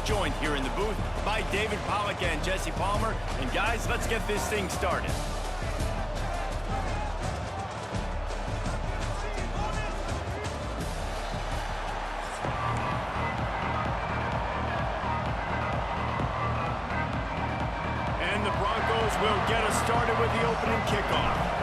joined here in the booth by David Pollack and Jesse Palmer. And guys, let's get this thing started. And the Broncos will get us started with the opening kickoff.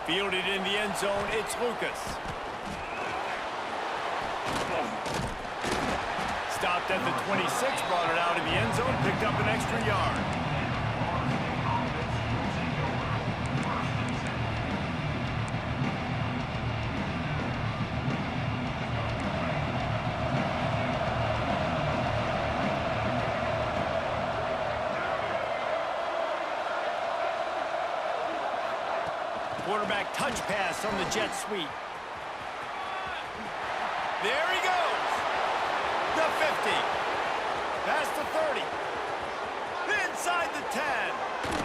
Fielded in the end zone, it's Lucas. Stopped at the 26, brought it out in the end zone, picked up an extra yard. Quarterback touch pass on the jet sweep. There he goes. The 50. Past the 30. Inside the 10.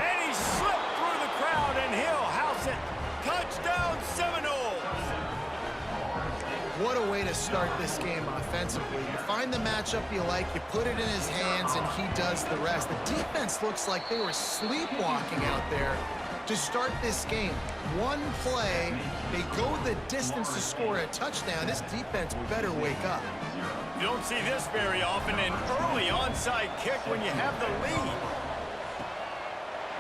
And he slipped through the crowd, and he'll house it. Touchdown Seminoles. What a way to start this game offensively. You find the matchup you like, you put it in his hands, and he does the rest. The defense looks like they were sleepwalking out there to start this game. One play, they go the distance to score a touchdown. This defense better wake up. You don't see this very often, an early onside kick when you have the lead.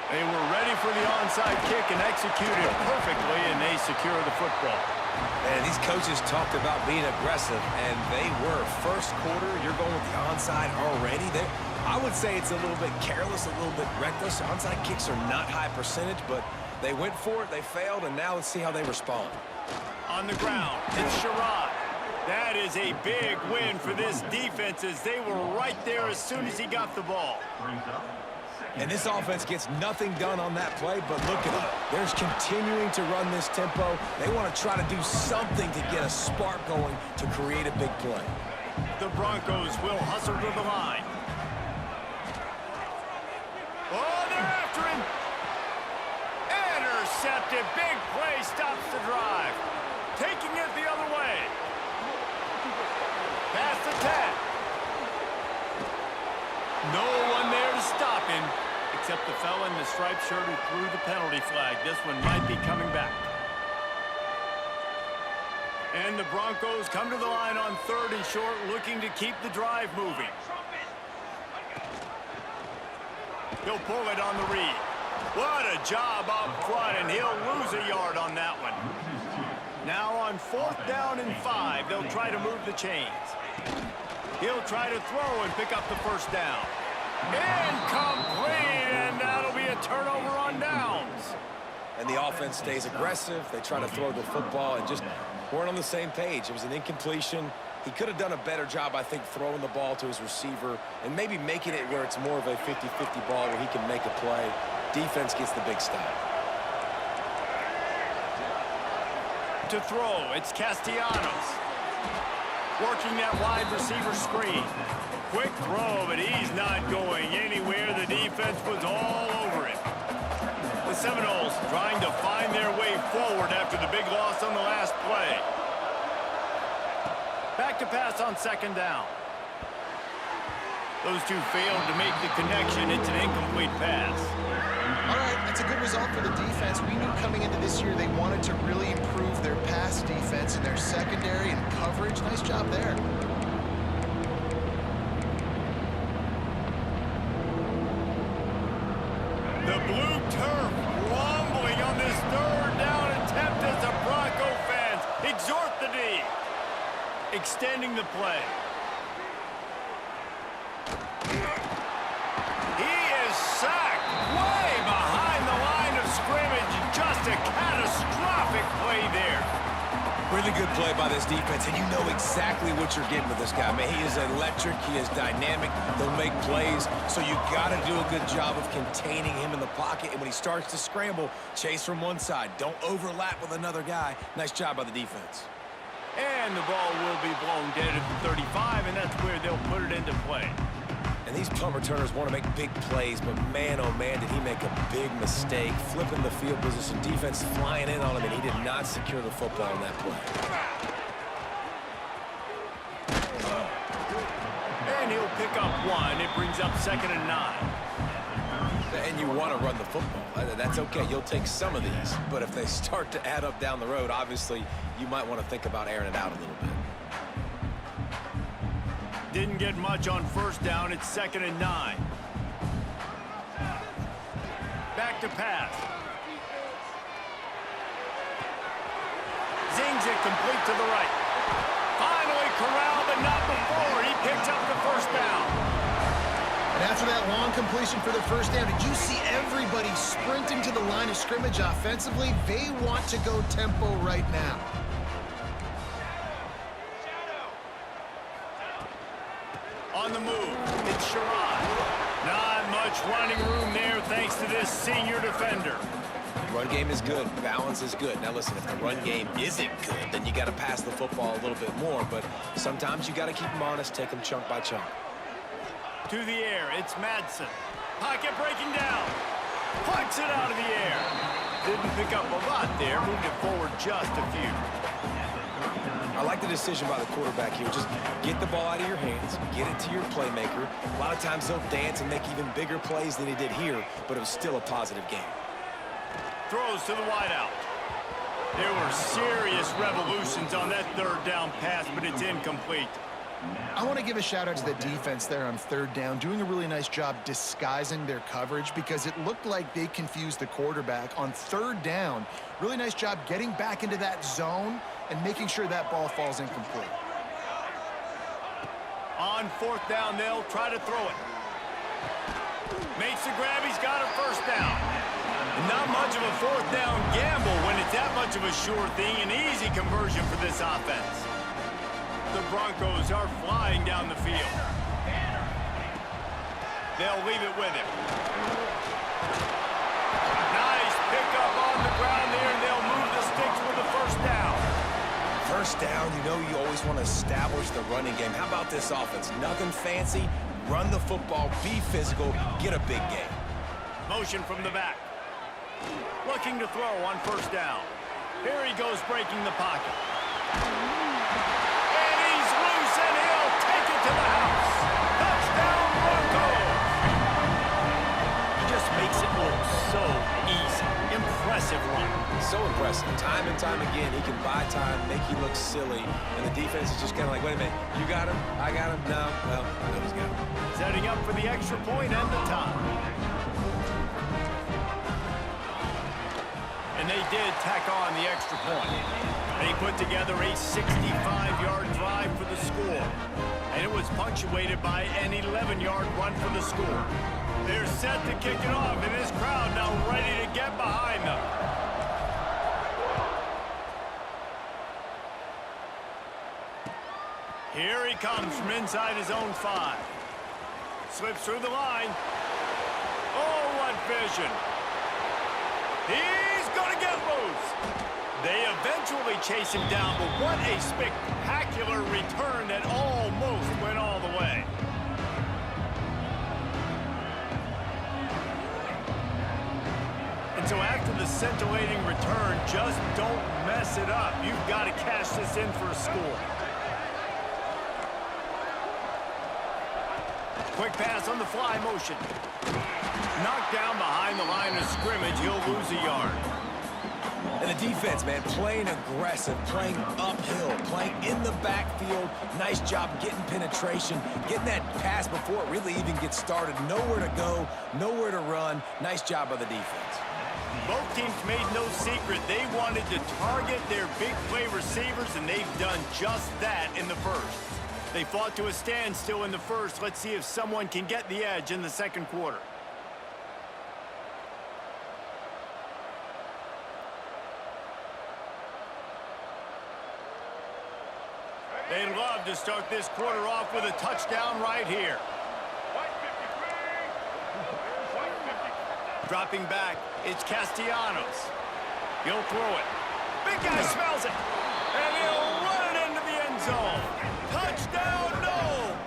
They were ready for the onside kick and executed perfectly, and they secure the football. And these coaches talked about being aggressive, and they were. First quarter, you're going with the onside already. I would say it's a little bit careless, a little bit reckless. Onside kicks are not high percentage, but they went for it, they failed, and now let's see how they respond. On the ground, it's Sherrod. That is a big win for this defense, as they were right there as soon as he got the ball. And this offense gets nothing done on that play, but look at it. They're continuing to run this tempo. They want to try to do something to get a spark going to create a big play. The Broncos will hustle to the line. Oh, they're after him. Intercepted. Big play stops the drive. Taking it the other way. Past the 10. No one there to stop him, except the fella in the striped shirt who threw the penalty flag. This one might be coming back. And the Broncos come to the line on 3rd and short, looking to keep the drive moving. He'll pull it on the read. What a job up front, and he'll lose a yard on that one. Now on 4th down and 5, they'll try to move the chains. He'll try to throw and pick up the first down. Incomplete, and that'll be a turnover on downs. And the offense stays aggressive. They try to throw the football and just weren't on the same page. It was an incompletion. He could have done a better job, I think, throwing the ball to his receiver and maybe making it where it's more of a 50-50 ball where he can make a play. Defense gets the big stop. To throw, it's Castellanos. Working that wide receiver screen. Quick throw, but he's not going anywhere. The defense was all over it. The Seminoles trying to find their way forward after the big loss on the last play. Back to pass on 2nd down. Those two failed to make the connection. It's an incomplete pass. All right, that's a good result for the defense. We knew coming into this year they wanted to really improve their pass defense and their secondary and coverage. Nice job there. The blue turf rumbling on this 3rd down attempt as the Bronco fans exhort the D. Extending the play. He is sacked way behind the line of scrimmage. Just a catastrophic play there. Really good play by this defense, and you know exactly what you're getting with this guy. Man, he is electric, he is dynamic, they'll make plays, so you got to do a good job of containing him in the pocket, and when he starts to scramble, chase from one side. Don't overlap with another guy. Nice job by the defense. And the ball will be blown dead at the 35, and that's where they'll put it into play. And these punt returners want to make big plays, but man, oh man, did he make a big mistake. Flipping the field position, defense flying in on him, and he did not secure the football on that play. And he'll pick up 1. It brings up 2nd and 9. And you want to run the football. That's okay. You'll take some of these. But if they start to add up down the road, obviously, you might want to think about airing it out a little bit. Didn't get much on 1st down. It's 2nd and 9. Back to pass. Zings it complete to the right. Finally corralled, but not before. He picks up the 1st down. And after that long completion for the 1st down, did you see everybody sprinting to the line of scrimmage offensively? They want to go tempo right now. On the move, it's Sherrod. Not much running room there thanks to this senior defender. Run game is good. Balance is good. Now listen, if the run game isn't good, then you got to pass the football a little bit more. But sometimes you got to keep them honest, take them chunk by chunk. To the air, it's Madsen. Pocket breaking down. Plucks it out of the air. Didn't pick up a lot there. Moved it forward just a few. I like the decision by the quarterback here. Just get the ball out of your hands, get it to your playmaker. A lot of times they'll dance and make even bigger plays than he did here, but it was still a positive game. Throws to the wideout. There were serious revolutions on that 3rd down pass, but it's incomplete. I want to give a shout out to the defense there on 3rd down, doing a really nice job disguising their coverage because it looked like they confused the quarterback on 3rd down. Really nice job getting back into that zone and making sure that ball falls incomplete. On 4th down, they'll try to throw it. Makes the grab, he's got a 1st down. Not much of a 4th down gamble when it's that much of a sure thing, an easy conversion for this offense. The Broncos are flying down the field. They'll leave it with him. Nice pickup on the ground there, and they'll move the sticks with the 1st down. 1st down, you know you always want to establish the running game. How about this offense? Nothing fancy. Run the football, be physical, get a big game. Motion from the back. Looking to throw on 1st down. Here he goes breaking the pocket. And he's loose, and he'll take it to the house. Touchdown, Broncos. He just makes it look so easy. Impressive run. So impressive. Time and time again, he can buy time, make you look silly, and the defense is just kind of like, wait a minute, you got him? I got him? No. Well, he's got him. Setting up for the extra point and the time. And they did tack on the extra point. They put together a 65-yard drive for the score. And it was punctuated by an 11-yard run for the score. They're set to kick it off, and this crowd now ready to get behind them. Here he comes from inside his own 5. Slips through the line. Oh, what vision. He's going to get loose. They eventually chase him down, but what a spectacular return that almost went all the way. And so after the scintillating return, just don't mess it up. You've got to cash this in for a score. Quick pass on the fly motion. Knocked down behind the line of scrimmage. He'll lose a yard. And the defense, man, playing aggressive, playing uphill, playing in the backfield. Nice job getting penetration, getting that pass before it really even gets started. Nowhere to go, nowhere to run. Nice job by the defense. Both teams made no secret. They wanted to target their big play receivers, and they've done just that in the first. They fought to a standstill in the first. Let's see if someone can get the edge in the second quarter. They'd love to start this quarter off with a touchdown right here. Dropping back, it's Castellanos. He'll throw it. Big guy smells it. And he'll run it into the end zone. Touchdown, Knowles!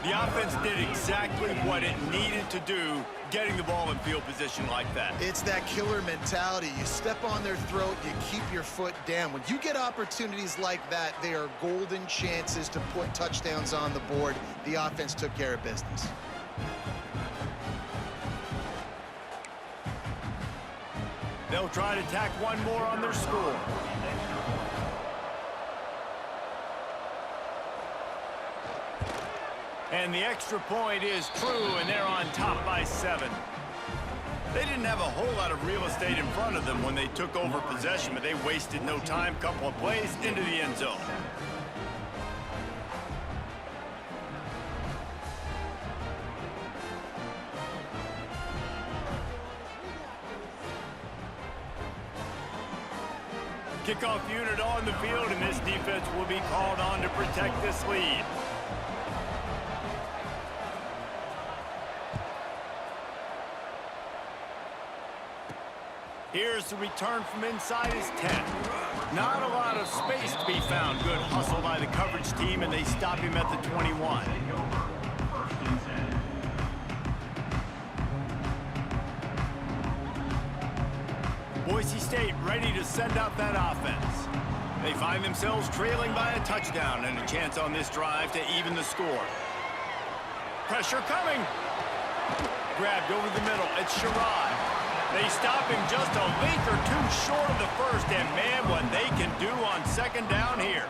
The offense did exactly what it needed to do, getting the ball in field position like that. It's that killer mentality. You step on their throat, you keep your foot down. When you get opportunities like that, they are golden chances to put touchdowns on the board. The offense took care of business. They'll try to tack one more on their score. And the extra point is true, and they're on top by 7. They didn't have a whole lot of real estate in front of them when they took over possession, but they wasted no time. Couple of plays into the end zone. Kickoff unit on the field, and this defense will be called on to protect this lead. Here's the return from inside his 10. Not a lot of space to be found. Good hustle by the coverage team, and they stop him at the 21. Boise State ready to send out that offense. They find themselves trailing by a touchdown and a chance on this drive to even the score. Pressure coming. Grabbed over the middle. It's Sherrod. They stop him just a link or two short of the first, and man, what they can do on second down here.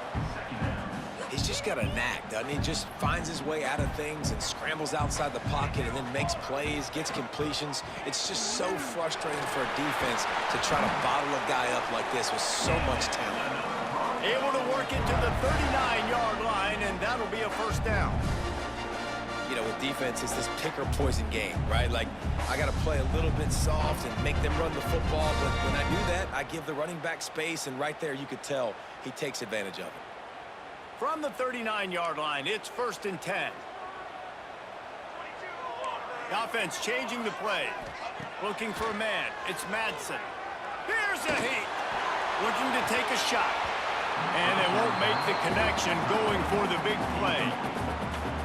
He's just got a knack, doesn't he? Just finds his way out of things and scrambles outside the pocket and then makes plays, gets completions. It's just so frustrating for a defense to try to bottle a guy up like this with so much talent. Able to work it to the 39-yard line, and that'll be a first down. You know, with defense, it's this pick or poison game, right? Like, I got to play a little bit soft and make them run the football, but when I do that, I give the running back space, and right there you could tell he takes advantage of it. From the 39-yard line, it's 1st and 10. The offense changing the play. Looking for a man. It's Madsen. Here's a heat. Looking to take a shot. And they won't make the connection, going for the big play.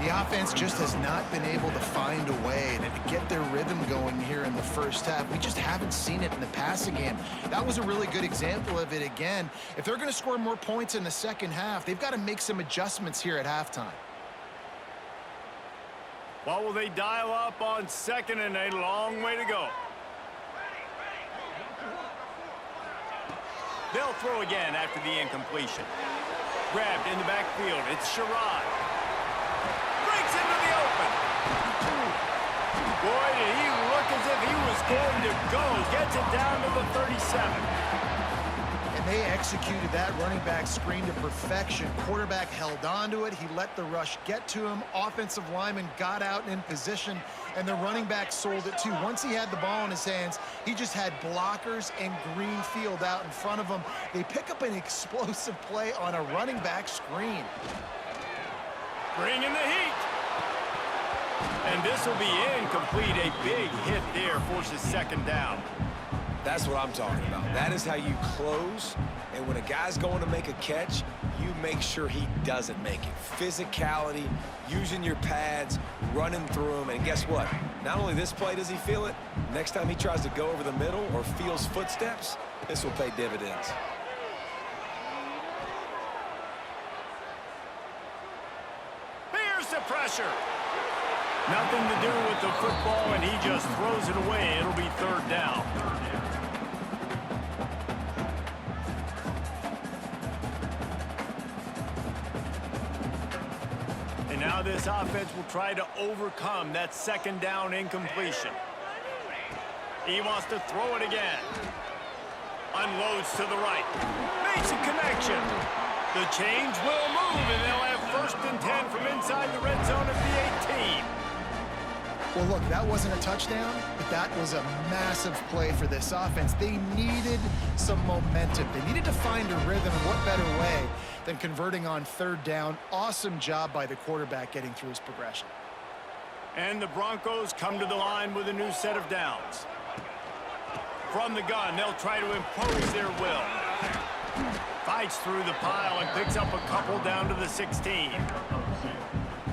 The offense just has not been able to find a way to get their rhythm going here in the first half. We just haven't seen it in the passing game. That was a really good example of it again. If they're going to score more points in the second half, they've got to make some adjustments here at halftime. What will they dial up on second and a long way to go? They'll throw again after the incompletion. Grabbed in the backfield. It's Sherrod. Breaks into the open. Boy, did he look as if he was going to go. Gets it down to the 37. And they executed that running back screen to perfection. Quarterback held on to it. He let the rush get to him. Offensive lineman got out in position, and the running back sold it too. Once he had the ball in his hands, he just had blockers and green field out in front of him. They pick up an explosive play on a running back screen. Bring in the heat. And this will be incomplete. A big hit there forces second down. That's what I'm talking about. That is how you close, and when a guy's going to make a catch, you make sure he doesn't make it. Physicality, using your pads, running through him, and guess what? Not only this play does he feel it, next time he tries to go over the middle or feels footsteps, this will pay dividends. Here's the pressure. Nothing to do with the football, and he just throws it away. It'll be third down. And now this offense will try to overcome that second down incompletion. He wants to throw it again. Unloads to the right. Makes a connection. The change will move, and they'll have 1st and 10 from inside the red zone at the 18. Well, look, that wasn't a touchdown, but that was a massive play for this offense. They needed some momentum. They needed to find a rhythm, and what better way than converting on third down. Awesome job by the quarterback getting through his progression. And the Broncos come to the line with a new set of downs. From the gun, they'll try to impose their will. Fights through the pile and picks up a couple down to the 16.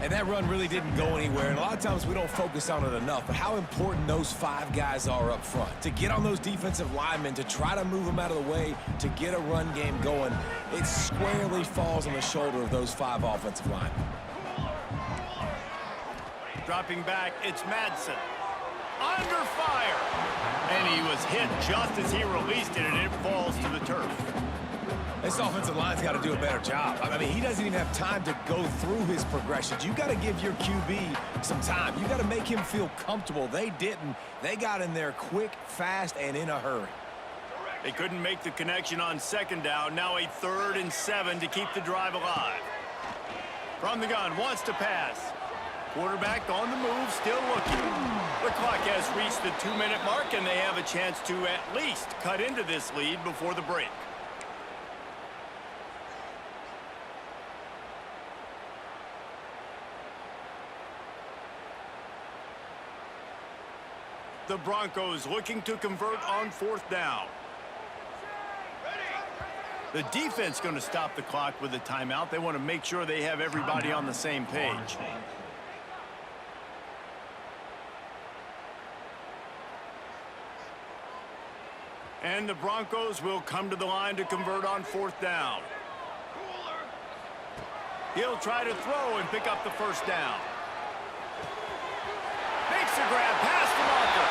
And that run really didn't go anywhere, and a lot of times we don't focus on it enough, but how important those 5 guys are up front. To get on those defensive linemen, to try to move them out of the way, to get a run game going, it squarely falls on the shoulder of those 5 offensive linemen. Dropping back, it's Madsen. Under fire! And he was hit just as he released it, and it falls to the turf. This offensive line's got to do a better job. I mean, he doesn't even have time to go through his progressions. You got to give your QB some time. You got to make him feel comfortable. They didn't. They got in there quick, fast, and in a hurry. They couldn't make the connection on 2nd down. Now a 3rd and 7 to keep the drive alive. From the gun, wants to pass. Quarterback on the move, still looking. The clock has reached the 2-minute mark, and they have a chance to at least cut into this lead before the break. The Broncos looking to convert on 4th down. The defense going to stop the clock with a timeout. They want to make sure they have everybody on the same page. And the Broncos will come to the line to convert on 4th down. He'll try to throw and pick up the 1st down. Makes a grab past the marker.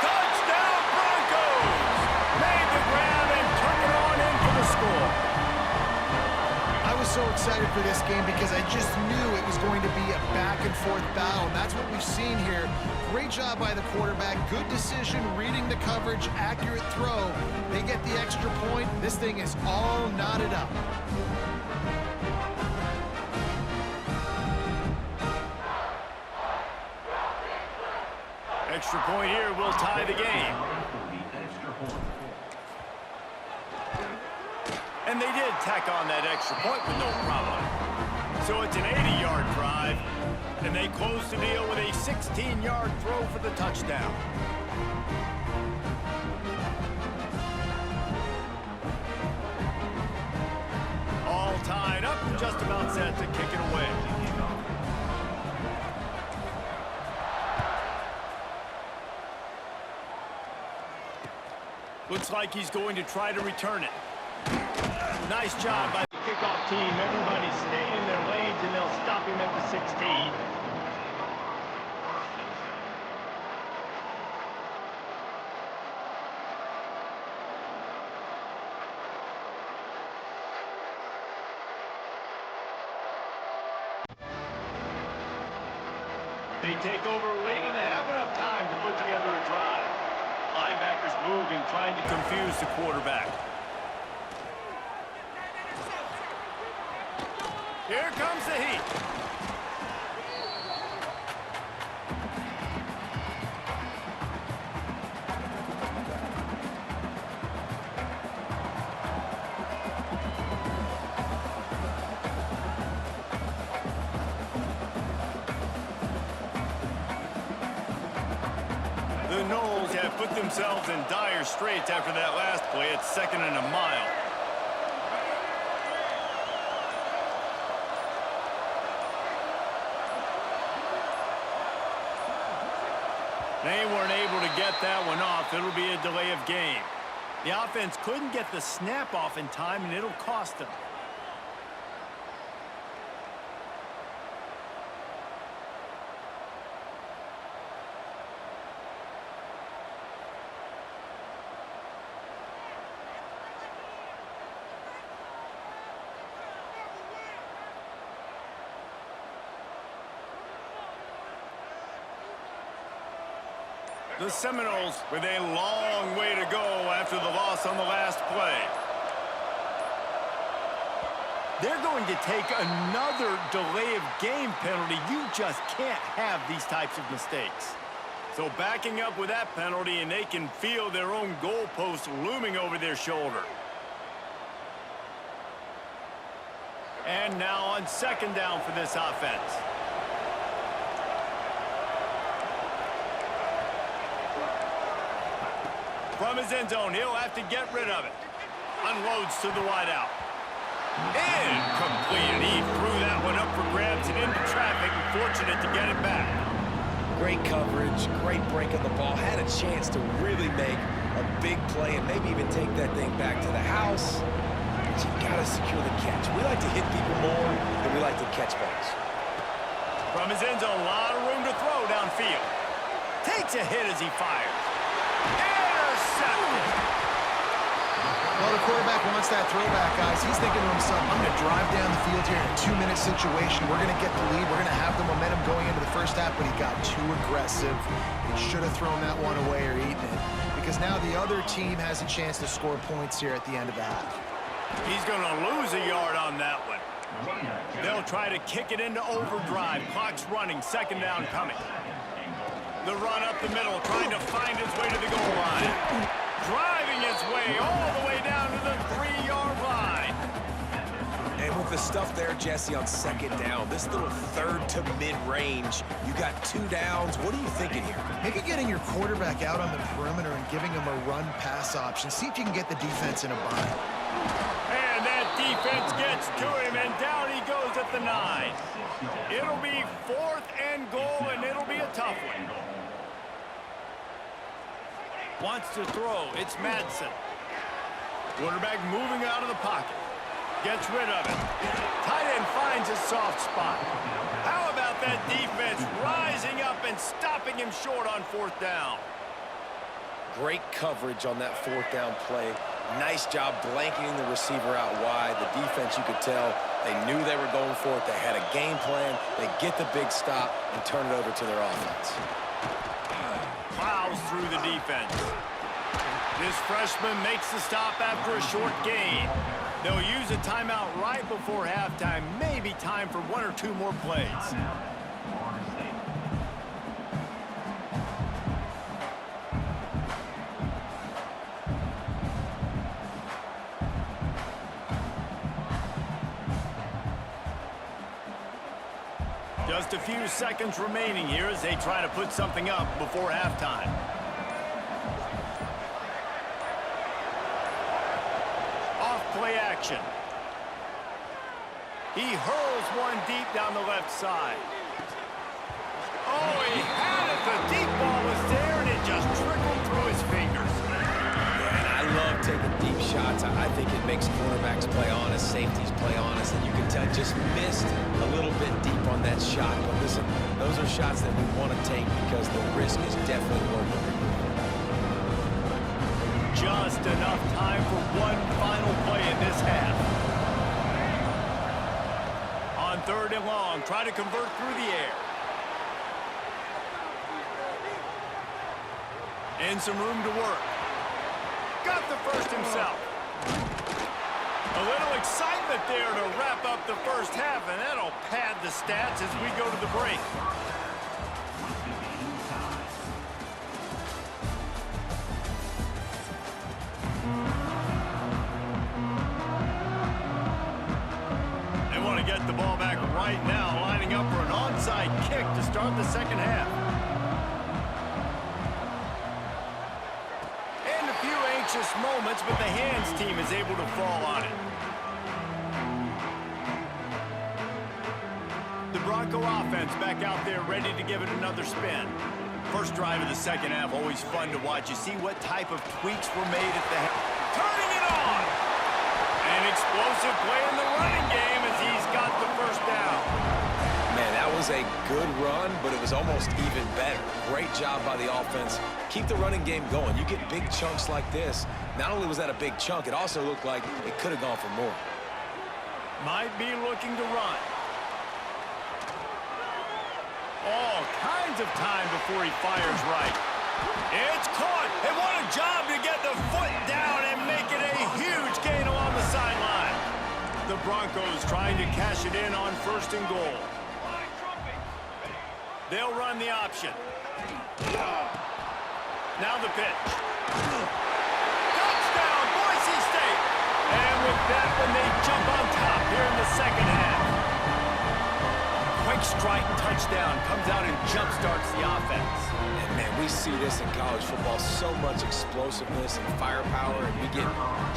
Touchdown Broncos! Made the grab and took it on in for the score. I was so excited for this game because I just knew it was going to be a back-and-forth battle, and that's what we've seen here. Great job by the quarterback, good decision, reading the coverage, accurate throw. They get the extra point. This thing is all knotted up. Extra point here will tie the game. And they did tack on that extra point with no problem. So it's an 80-yard drive, and they close the deal with a 16-yard throw for the touchdown. All tied up and just about set to kick it away. Looks like he's going to try to return it. Nice job by the kickoff team. Everybody stay in their lanes, and they'll stop him at the 16. They take over late, and they have enough time to put together a drive. Linebackers moving, trying to confuse the quarterback. Here comes the heat. The Noles have put themselves in dire straits after that last play. It's 2nd and a mile. They weren't able to get that one off. It'll be a delay of game. The offense couldn't get the snap off in time, and it'll cost them. The Seminoles with a long way to go after the loss on the last play. They're going to take another delay of game penalty. You just can't have these types of mistakes. So backing up with that penalty, and they can feel their own goalpost looming over their shoulder. And now on 2nd down for this offense. From his end zone, he'll have to get rid of it. Unloads to the wideout. Incomplete. He threw that one up for grabs and into traffic. Fortunate to get it back. Great coverage, great break of the ball. Had a chance to really make a big play and maybe even take that thing back to the house. But you got to secure the catch. We like to hit people more than we like to catch balls. From his end zone, a lot of room to throw downfield. Takes a hit as he fires. Intercepted. Well, the quarterback wants that throwback, guys. He's thinking to himself, I'm going to drive down the field here in a 2-minute situation. We're going to get the lead. We're going to have the momentum going into the first half, but he got too aggressive. He should have thrown that one away or eaten it, because now the other team has a chance to score points here at the end of the half. He's going to lose a yard on that one. They'll try to kick it into overdrive. Clock's running. Second down coming. The run up the middle, trying to find his way to the goal line. Driving his way all the way down to the 3-yard line. And with the stuff there, Jesse, on second down, this little third to mid-range, you got 2 downs. What are you thinking here? Maybe getting your quarterback out on the perimeter and giving him a run-pass option. See if you can get the defense in a bind. And that defense gets to him, and down he goes at the 9. It'll be 4th and goal, and it'll be a tough one. Wants to throw. It's Madsen. Quarterback moving out of the pocket. Gets rid of it. Tight end finds a soft spot. How about that defense rising up and stopping him short on 4th down? Great coverage on that 4th down play. Nice job blanketing the receiver out wide. The defense, you could tell, they knew they were going for it. They had a game plan. They get the big stop and turn it over to their offense. Plows through the defense. This freshman makes the stop after a short gain. They'll use a timeout right before halftime. Maybe time for 1 or 2 more plays. Just a few seconds remaining here as they try to put something up before halftime. Off play action. He hurls one deep down the left side. Oh, he had it. The deep ball was there, and it just trickled through his fingers. And I love taking deep shots. I think it makes cornerbacks play honest, safeties play honest, and you can tell just missed a little bit deep on that shot. But listen, those are shots that we want to take because the risk is definitely worth it. Just enough time for one final play in this half. On 3rd and long, try to convert through the air. And some room to work. Got the first himself. A little excitement there to wrap up the first half, and that'll pad the stats as we go to the break. They want to get the ball back right now, lining up for an onside kick to start the second half. Moments, but the hands team is able to fall on it. The Bronco offense back out there ready to give it another spin. First drive of the second half, always fun to watch. You see what type of tweaks were made at the half. Turning it on! An explosive play in the running game as he's got the first down. Man, that was a good run, but it was almost even better. Great job by the offense. Keep the running game going. You get big chunks like this. Not only was that a big chunk, it also looked like it could have gone for more. Might be looking to run. All kinds of time before he fires right. It's caught. And what a job to get the foot down and make it a huge gain along the sideline. The Broncos trying to cash it in on 1st and goal. They'll run the option. Now the pitch. Touchdown, Boise State. And with that one, they jump on top here in the second half. Quick strike touchdown comes out and jumpstarts the offense. And man, we see this in college football, so much explosiveness and firepower, and we get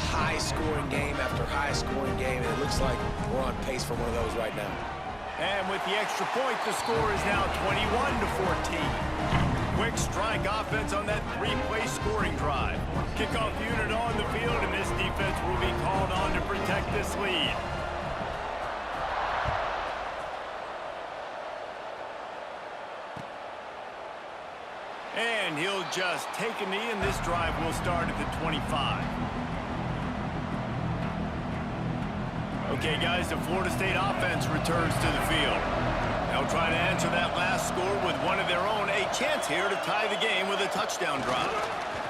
high-scoring game after high-scoring game, and it looks like we're on pace for one of those right now. And with the extra point, the score is now 21-14. Quick strike offense on that three-play scoring drive. Kickoff unit on the field, and this defense will be called on to protect this lead. And he'll just take a knee, and this drive will start at the 25. Okay, guys, the Florida State offense returns to the field. They'll try to answer that last score with one of their own. A chance here to tie the game with a touchdown drive.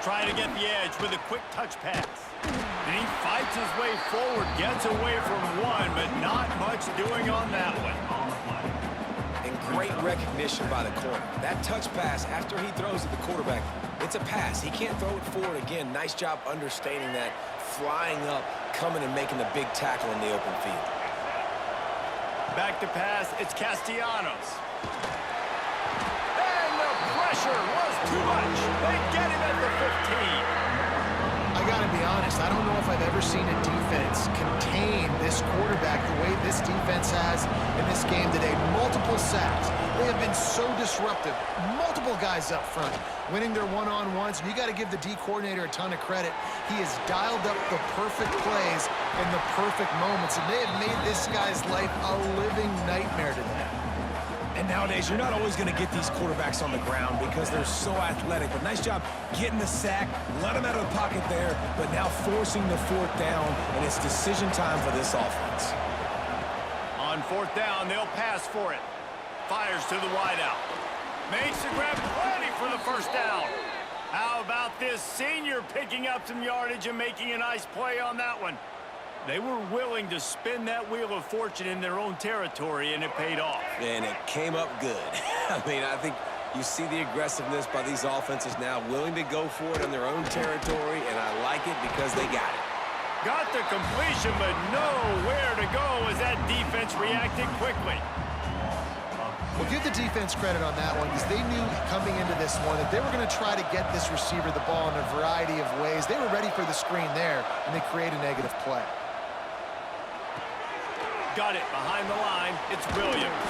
Try to get the edge with a quick touch pass. And he fights his way forward, gets away from one, but not much doing on that one. And great recognition by the corner. That touch pass, after he throws at the quarterback, it's a pass. He can't throw it forward again. Nice job understanding that, flying up, coming and making the big tackle in the open field. Back to pass, it's Castellanos. And the pressure was too much. They get him at the 15. I got to be honest, I don't know if I've ever seen a defense contain this quarterback the way this defense has in this game today. Multiple sacks. They have been so disruptive. Multiple guys up front, winning their one-on-ones. And you got to give the D coordinator a ton of credit. He has dialed up the perfect plays in the perfect moments, and they have made this guy's life a living nightmare today. And nowadays, you're not always going to get these quarterbacks on the ground because they're so athletic. But nice job getting the sack, let him out of the pocket there, but now forcing the fourth down, and it's decision time for this offense. On fourth down, they'll pass for it. Fires to the wideout. Makes the grab, plenty for the first down. How about this senior picking up some yardage and making a nice play on that one? They were willing to spin that wheel of fortune in their own territory, and it paid off. And it came up good. I mean, I think you see the aggressiveness by these offenses now, willing to go for it in their own territory, and I like it because they got it. Got the completion, but nowhere to go as that defense reacted quickly. Well, give the defense credit on that one because they knew coming into this one that they were going to try to get this receiver the ball in a variety of ways. They were ready for the screen there, and they create a negative play. Got it behind the line. It's Williams.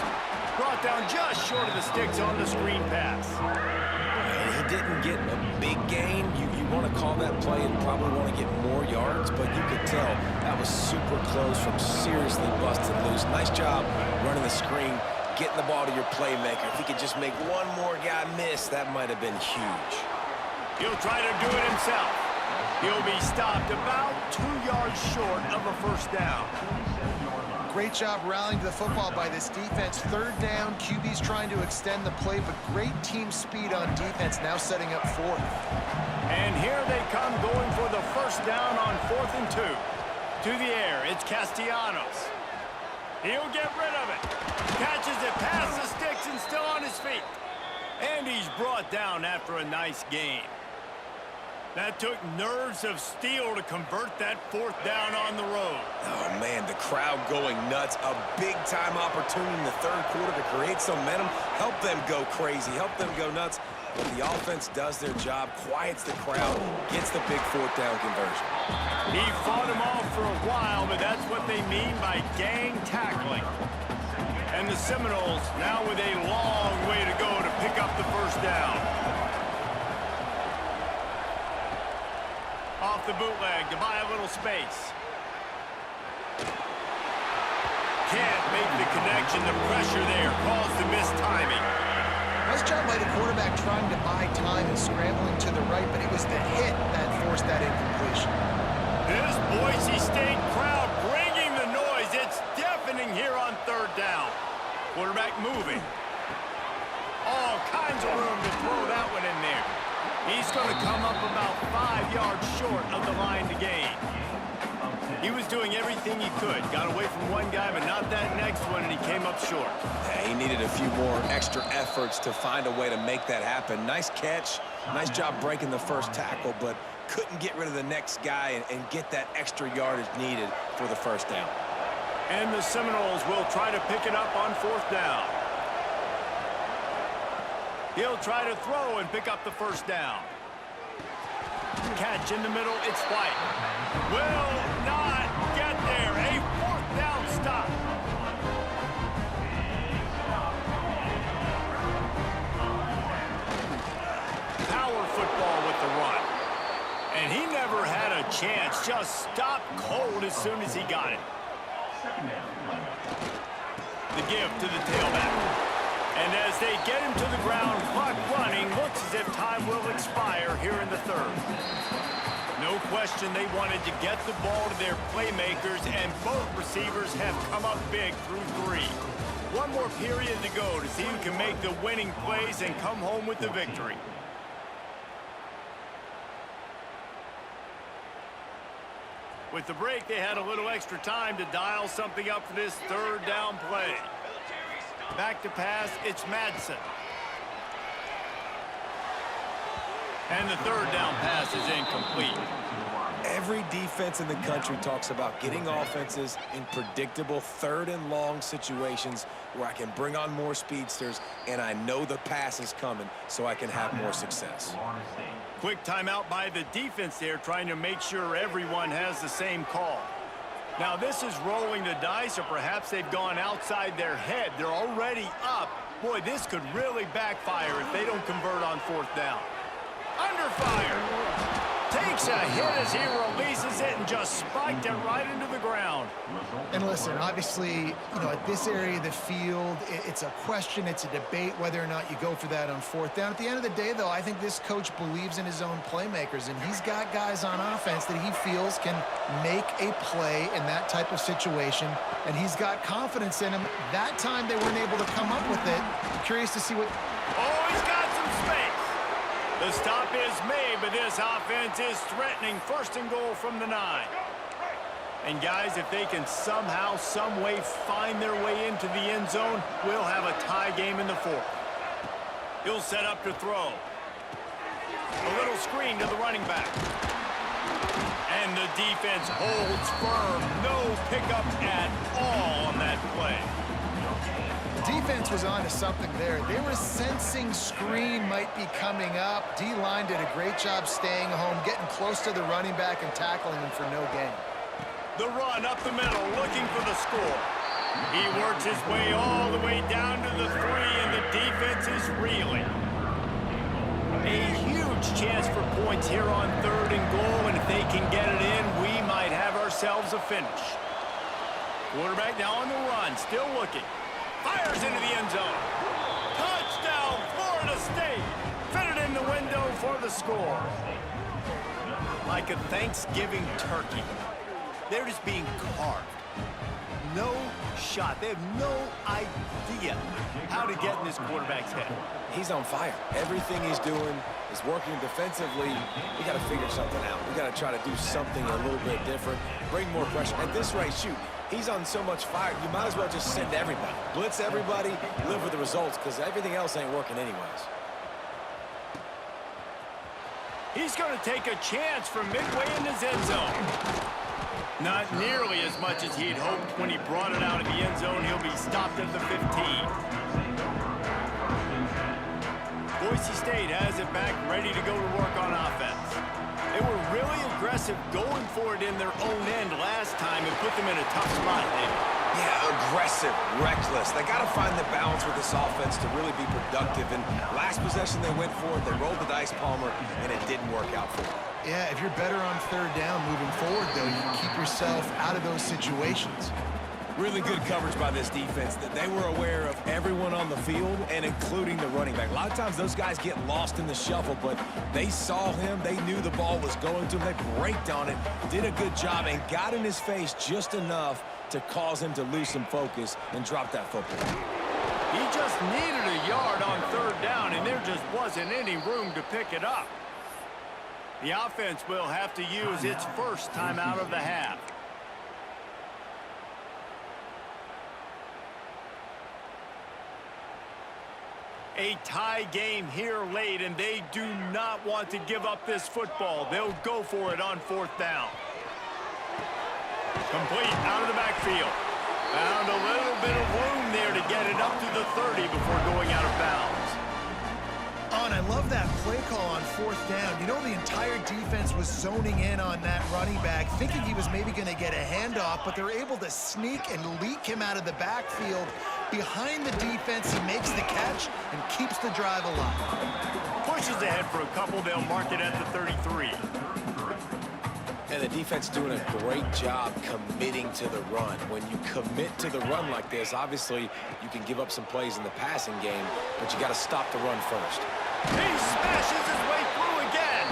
Brought down just short of the sticks on the screen pass. And he didn't get a big gain. You want to call that play and probably want to get more yards, but you could tell that was super close from seriously busted loose. Nice job running the screen, getting the ball to your playmaker. If he could just make one more guy miss, that might have been huge. He'll try to do it himself. He'll be stopped about 2 yards short of a first down. Great job rallying to the football by this defense. Third down, QB's trying to extend the play, but great team speed on defense, now setting up fourth. And here they come going for the first down on 4th and 2. To the air, it's Castellanos. He'll get rid of it. Catches it past the sticks and still on his feet. And he's brought down after a nice gain. That took nerves of steel to convert that fourth down on the road. Oh, man, the crowd going nuts. A big-time opportunity in the third quarter to create some momentum, help them go crazy, help them go nuts. But the offense does their job, quiets the crowd, gets the big fourth down conversion. He fought him off for a while, but that's what they mean by gang tackling. And the Seminoles now with a long way to go to pick up the first down. Off the bootleg to buy a little space. Can't make the connection. The pressure there caused the missed timing. Nice job by the quarterback trying to buy time and scrambling to the right, but it was the hit that forced that incompletion. This Boise State crowd bringing the noise. It's deafening here on third down. Quarterback moving. All kinds of room to throw that one in there. He's going to come up about 5 yards short of the line to gain. He was doing everything he could. Got away from one guy, but not that next one, and he came up short. Yeah, he needed a few more extra efforts to find a way to make that happen. Nice catch. Nice job breaking the first tackle, but couldn't get rid of the next guy and get that extra yardage needed for the first down. And the Seminoles will try to pick it up on fourth down. He'll try to throw and pick up the first down. Catch in the middle, it's White. Will not get there. A fourth down stop. Power football with the run. And he never had a chance. Just stopped cold as soon as he got it. The give to the tailback. And as they get him to the ground, clock running, looks as if time will expire here in the third. No question they wanted to get the ball to their playmakers, and both receivers have come up big through three. One more period to go to see who can make the winning plays and come home with the victory. With the break, they had a little extra time to dial something up for this third down play. Back to pass, it's Madsen. And the third down pass is incomplete. Every defense in the country talks about getting offenses in predictable third and long situations where I can bring on more speedsters and I know the pass is coming so I can have more success. Quick timeout by the defense there, trying to make sure everyone has the same call. Now this is rolling the dice, or perhaps they've gone outside their head. They're already up. Boy, this could really backfire if they don't convert on fourth down. Under fire. Takes a hit as he releases it and just spiked it right into the ground. And listen, obviously, at this area of the field, it's a question, it's a debate whether or not you go for that on fourth down. At the end of the day, though, I think this coach believes in his own playmakers, and he's got guys on offense that he feels can make a play in that type of situation, and he's got confidence in him. That time they weren't able to come up with it. I'm curious to see what... Oh, he's got some space. The stop is made, but this offense is threatening first and goal from the 9. And guys, if they can somehow, some way find their way into the end zone, we'll have a tie game in the fourth. He'll set up to throw. A little screen to the running back. And the defense holds firm. No pickup at all on that play. The defense was on to something there. They were sensing screen might be coming up. D-line did a great job staying home, getting close to the running back and tackling him for no gain. The run up the middle, looking for the score. He works his way all the way down to the 3, and the defense is reeling. A huge chance for points here on third and goal, and if they can get it in, we might have ourselves a finish. Quarterback now on the run, still looking. Fires into the end zone. Touchdown, Florida State. Fitted in the window for the score. Like a Thanksgiving turkey. They're just being carved. No shot. They have no idea how to get in this quarterback's head. He's on fire. Everything he's doing is working defensively. We got to figure something out. We got to try to do something a little bit different. Bring more pressure. At this rate, shoot. He's on so much fire, you might as well just send everybody. Blitz everybody, live with the results, because everything else ain't working anyways. He's going to take a chance from midway in his end zone. Not nearly as much as he'd hoped when he brought it out of the end zone. He'll be stopped at the 15. Boise State has it back, ready to go to work on offense. They were really aggressive going for it in their own end last time and put them in a tough spot, David. Yeah, aggressive, reckless. They got to find the balance with this offense to really be productive. And last possession they went for it, they rolled the dice, Palmer, and it didn't work out for them. Yeah, if you're better on third down moving forward, though, you can keep yourself out of those situations. Really good coverage by this defense. That they were aware of everyone on the field and including the running back. A lot of times those guys get lost in the shuffle, but they saw him. They knew the ball was going to him. They braked on it, did a good job, and got in his face just enough to cause him to lose some focus and drop that football. He just needed a yard on third down, and there just wasn't any room to pick it up. The offense will have to use its first timeout of the half. A tie game here late, and they do not want to give up this football. They'll go for it on fourth down. Complete out of the backfield. Found a little bit of room there to get it up to the 30 before going out of bounds. and I love that play call on fourth down. You know, the entire defense was zoning in on that running back, thinking he was maybe going to get a handoff, but they're able to sneak and leak him out of the backfield. Behind the defense, he makes the catch and keeps the drive alive. Pushes ahead for a couple. They'll mark it at the 33. And the defense doing a great job committing to the run. When you commit to the run like this, obviously you can give up some plays in the passing game, but you got to stop the run first. He smashes his way through again.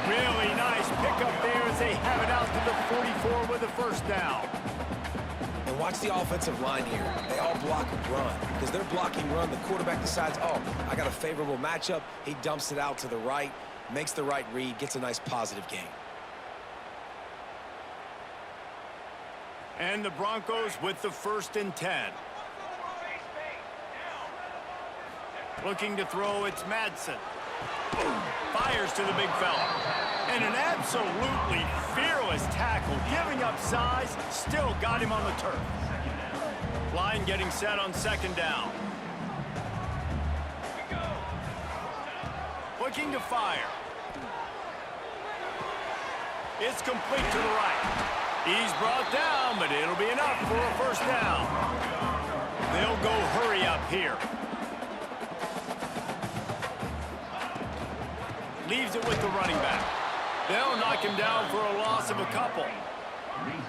Really nice pickup there as they have it out to the 44 with a first down. And watch the offensive line here. They all block run. Because they're blocking run, the quarterback decides, oh, I got a favorable matchup. He dumps it out to the right, makes the right read, gets a nice positive gain. And the Broncos with the 1st and 10. Looking to throw, it's Madsen. Fires to the big fella. And an absolutely fearless tackle, giving up size, still got him on the turf. Line getting set on 2nd down. Looking to fire. It's complete to the right. He's brought down, but it'll be enough for a first down. They'll go hurry up here. Leaves it with the running back. They'll knock him down for a loss of a couple.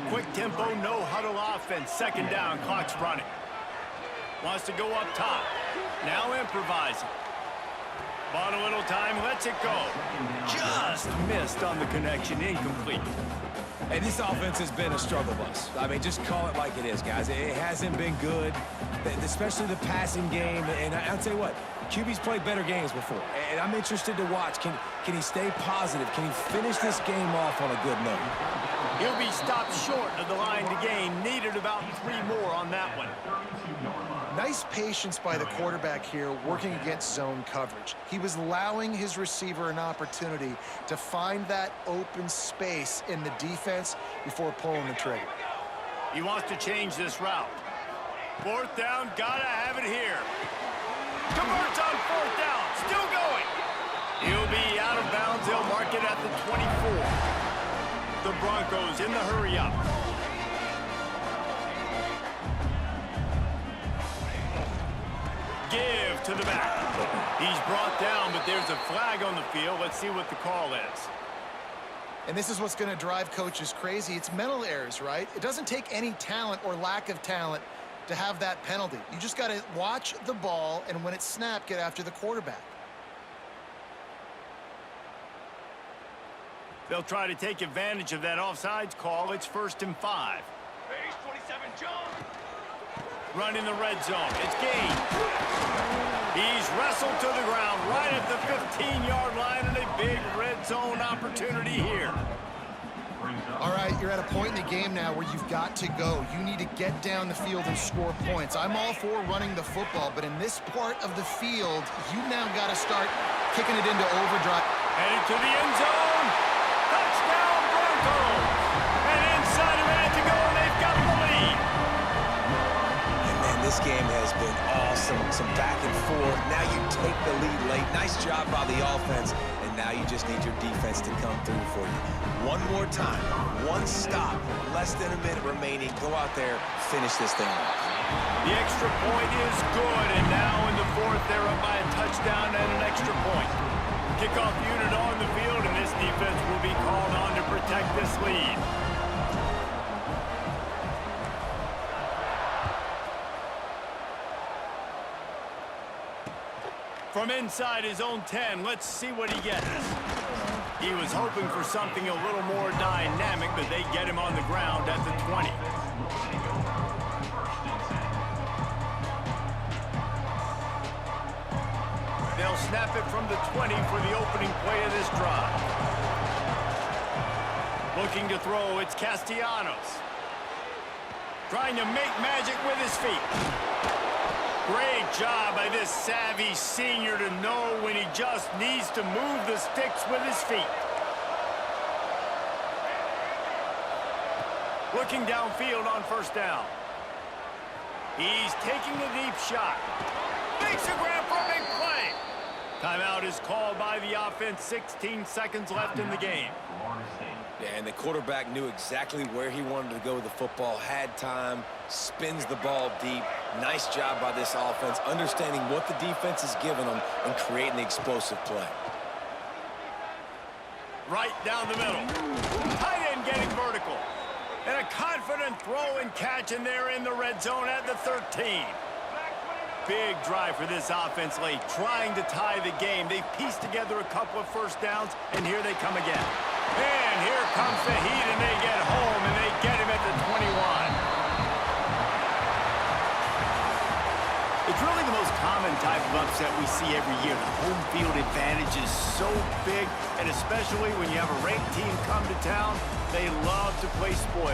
Quick tempo, no huddle offense. 2nd down, clock's running. Wants to go up top. Now improvising. Bought a little time, lets it go. Just missed on the connection, incomplete. Hey, this offense has been a struggle bus. I mean, just call it like it is, guys. It hasn't been good, especially the passing game. And I'll tell you what, QB's played better games before. And I'm interested to watch. Can he stay positive? Can he finish this game off on a good note? He'll be stopped short of the line to gain. Needed about 3 more on that one. Nice patience by the quarterback here working against zone coverage. He was allowing his receiver an opportunity to find that open space in the defense before pulling the trigger. He wants to change this route. 4th down, gotta have it here. Converts on 4th down, still going. He'll be out of bounds. They'll mark it at the 24. The Broncos in the hurry up. Give to the back. He's brought down, but there's a flag on the field. Let's see what the call is. And this is what's going to drive coaches crazy. It's mental errors, right? It doesn't take any talent or lack of talent to have that penalty. You just got to watch the ball, and when it's snapped, get after the quarterback. They'll try to take advantage of that offsides call. It's 1st and 5. Base 27, John. Run in the red zone. It's gained. He's wrestled to the ground right at the 15-yard line, and a big red zone opportunity here. All right, you're at a point in the game now where you've got to go. You need to get down the field and score points. I'm all for running the football, but in this part of the field, you now got to start kicking it into overdrive. Headed to the end zone. Touchdown, Broncos. And inside a minute to go, and they've got the lead. And man, this game has been awesome. Some back and forth. Now you take the lead late. Nice job by the offense. And now you just need your defense to come through for you. One more time. One stop. Less than a minute remaining. Go out there, finish this thing off. The extra point is good, and now in the 4th, they're up by a touchdown and an extra point. Kickoff unit on the field, and this defense will be called on to protect this lead. From inside his own 10, let's see what he gets. He was hoping for something a little more dynamic, but they get him on the ground at the 20. They'll snap it from the 20 for the opening play of this drive. Looking to throw, it's Castellanos. Trying to make magic with his feet. Great job by this savvy senior to know when he just needs to move the sticks with his feet. Looking downfield on 1st down. He's taking a deep shot. Makes a grab for a big play. Timeout is called by the offense. 16 seconds left in the game. Yeah, and the quarterback knew exactly where he wanted to go with the football, had time, spins the ball deep. Nice job by this offense, understanding what the defense is giving them and creating the explosive play. Right down the middle. Tight end getting vertical. And a confident throw and catch, and they're in the red zone at the 13. Big drive for this offense late, trying to tie the game. They've pieced together a couple of first downs, and here they come again. And here comes the heat, and they get home, and they get him at the 21. It's really the most common type of upset we see every year. The home field advantage is so big, and especially when you have a ranked team come to town, they love to play spoil.